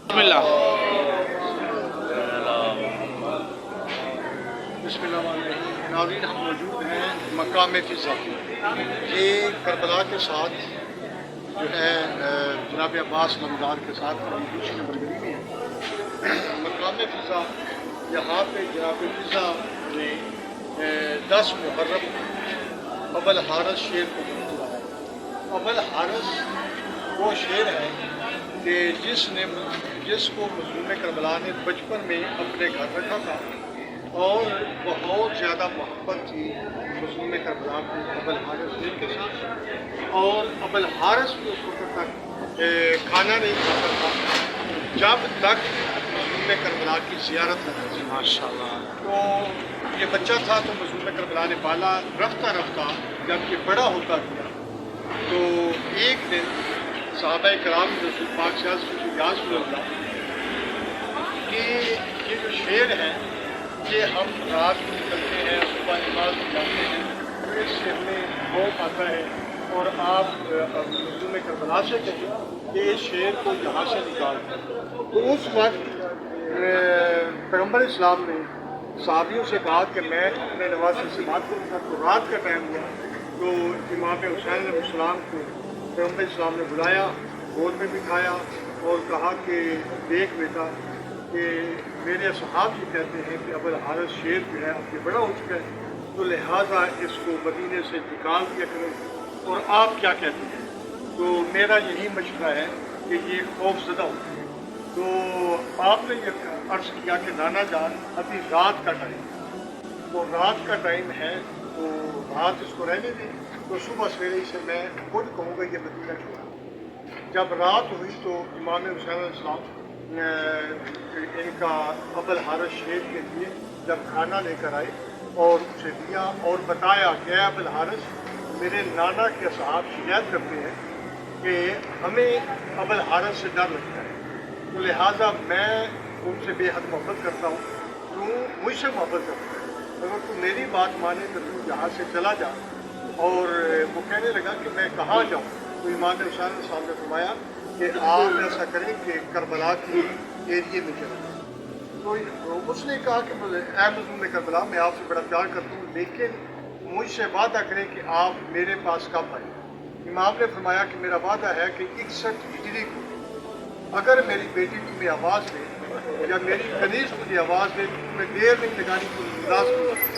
بسم اللہ. بسم اللہ الرحمن الرحیم. ناظرین، ہم موجود ہیں مقام فضا. یہ کربلا کے ساتھ جو ہے جناب عباس نمدار کے ساتھ دوسری نمبر گلی میں ہے مقام فضا. یہاں پہ جناب فضا نے 10 محرم ابل حارث شیر کو منظور ہے. ابل حارث وہ شیر ہے کہ جس کو مظلوم کربلا نے بچپن میں اپنے گھر رکھا تھا اور بہت زیادہ محبت تھی مظلوم کربلا کو ابل حارث شیر کے ساتھ. اور ابل حارث بھی اس وقت تک کھانا نہیں کھاتا تھا جب تک مظلوم کربلا کی زیارت نہ کی. ماشاء اللہ. تو یہ بچہ تھا تو مظلوم کربلا نے پالا. رفتہ رفتہ جب یہ بڑا ہوتا گیا تو ایک دن صحابہ کرام رسول پاک صلی اللہ علیہ وسلم یا رسول اللہ کہ یہ جو شیر ہے یہ ہم رات کو نکلتے ہیں صبح نماز میں جاتے ہیں تو اس سے ہمیں خوف آتا ہے اور آپ مظلوم کربلا سے کہیں کہ اس شیر کو یہاں سے نکال دیں. تو اس وقت پیغمبر اسلام نے صحابیوں سے کہا کہ میں اپنے نوازی سے بات کروں گا. تو رات کا ٹائم ہوا تو امام حسین علیہ السلام کو پیغمبر اسلام نے بلایا، گود میں بٹھایا اور کہا کہ دیکھ بیٹا کہ میرے اصحاب یہ کہتے ہیں کہ ابل حارث شیر جو ہے اب یہ بڑا ہو چکا ہے تو لہٰذا اس کو مدینے سے نکال دیا کریں اور آپ کیا کہتے ہیں. تو میرا یہی مشورہ ہے کہ یہ خوف زدہ ہوتی ہے. تو آپ نے یہ عرض کیا کہ نانا جان ابھی رات کا ٹائم، تو رات کا ٹائم ہے تو رات اس کو رہنے دیں تو صبح سویرے سے میں خود کہوں گا یہ مدینہ چھوڑا. جب رات ہوئی تو امام حسین علیہ السلام ان کا ابل حارث شیر کے لیے جب کھانا لے کر آئے اور اسے دیا اور بتایا کہ اے ابل حارث میرے نانا کے صاحب شکایت کرتے ہیں کہ ہمیں ابل حارث سے ڈر لگتا ہے تو لہٰذا میں ان سے بے حد محبت کرتا ہوں. تو مجھ سے محبت کرتا ہے، اگر تو میری بات مانے تو تو یہاں سے چلا جا. اور وہ کہنے لگا کہ میں کہاں جاؤں. تو امام حسین صاحب نے فرمایا کہ آپ ایسا کریں کہ کربلا کی ایریے میں چلیں. تو اس نے کہا کہ اے مظلوم کربلا میں آپ سے بڑا پیار کرتا ہوں لیکن مجھ سے وعدہ کریں کہ آپ میرے پاس کب آئیں. امام نے فرمایا کہ میرا وعدہ ہے کہ 61 ہجری کو اگر میری بیٹی تمہیں آواز دے یا میری کنیز مجھے آواز دے تو تمہیں دیر نہیں لگانی کوئی انداز نہیں.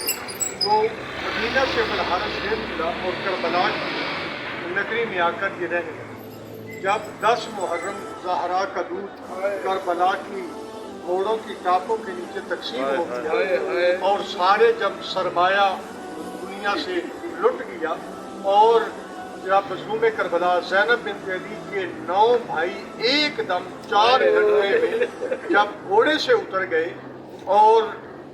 تو مدینہ سے ابل حارث شیر ملا اور کربلا کی نگری میں آ کر یہ رہنے لگا. جب 10 محرم زہرا کا دودھ کربلا کی گھوڑوں کی ٹاپوں کے نیچے تقسیم ہو گیا اور سارے جب سرمایہ دنیا سے لٹ گیا اور جب مظلوم کربلا زینب بنت علی کے 9 بھائی ایک دم 4 گھنٹے میں جب گھوڑے سے اتر گئے اور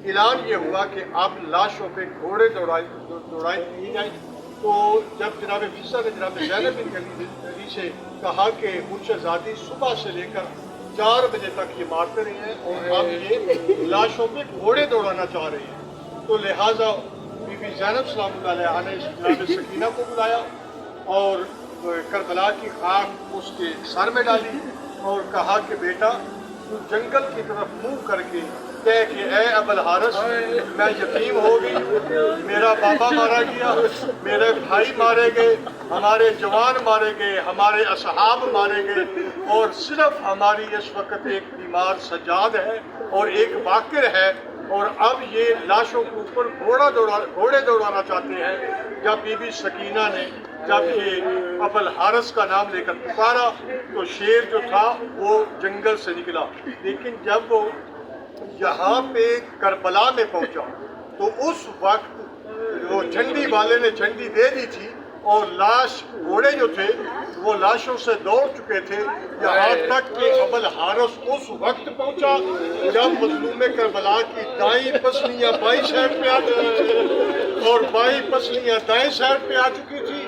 اعلان یہ ہوا کہ اب لاشوں پہ گھوڑے دوڑائی کی جائیں. تو جب جناب فضا نے جناب زینب بنت علی سے کہا کہ مجھ شہزادی صبح سے لے کر 4 بجے تک یہ مارتے رہے ہیں اور اب یہ لاشوں پہ گھوڑے دوڑانا چاہ رہے ہیں تو لہٰذا بی بی زینب سلام اللہ علیہ نے جناب سکینہ کو بلایا اور کربلا کی خاک اس کے سر میں ڈالی اور کہا کہ بیٹا تو جنگل کی طرف منہ کر کے کہہ کہ اے ابل حارث میں یتیم ہو گئی، میرا بابا مارا گیا، میرے بھائی مارے گئے، ہمارے جوان مارے گئے، ہمارے اصحاب مارے گئے اور صرف ہماری اس وقت ایک بیمار سجاد ہے اور ایک باقر ہے اور اب یہ لاشوں کے اوپر گھوڑے دوڑانا چاہتے ہیں. جب بی بی سکینہ نے جب یہ ابل حارث کا نام لے کر پکارا تو شیر جو تھا وہ جنگل سے نکلا. لیکن جب وہ یہاں پہ کربلا میں پہنچا تو اس وقت وہ جھنڈی والے نے جھنڈی دے دی تھی اور لاش گھوڑے جو تھے وہ لاشوں سے دوڑ چکے تھے یہاں تک کہ ابل حارث اس وقت پہنچا جب مظلوم کربلا کی دائیں پسلیاں بائیں سائڈ پہ آ چکی تھی اور بائیں پسلیاں دائیں سائڈ پہ آ چکی تھی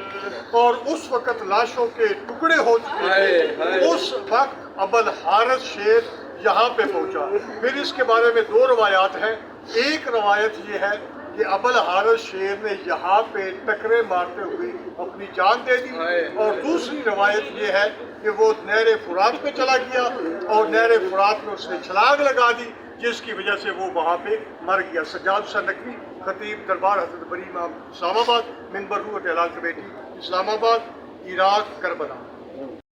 اور اس وقت لاشوں کے ٹکڑے ہو چکے تھے. اس وقت ابل حارث شیر یہاں پہ پہنچا. پھر اس کے بارے میں 2 روایات ہیں. ایک روایت یہ ہے کہ ابل حارث شیر نے یہاں پہ ٹکرے مارتے ہوئے اپنی جان دے دی اور دوسری روایت یہ ہے کہ وہ نہر فرات پہ چلا گیا اور نہر فرات میں اس نے چھلانگ لگا دی، جس کی وجہ سے وہ وہاں پہ مر گیا۔ سجاد حسین نقوی، خطیب دربار حضرت بری امام اسلام آباد، منبر روح اعلان کمیٹی اسلام آباد، عراق، کربلا۔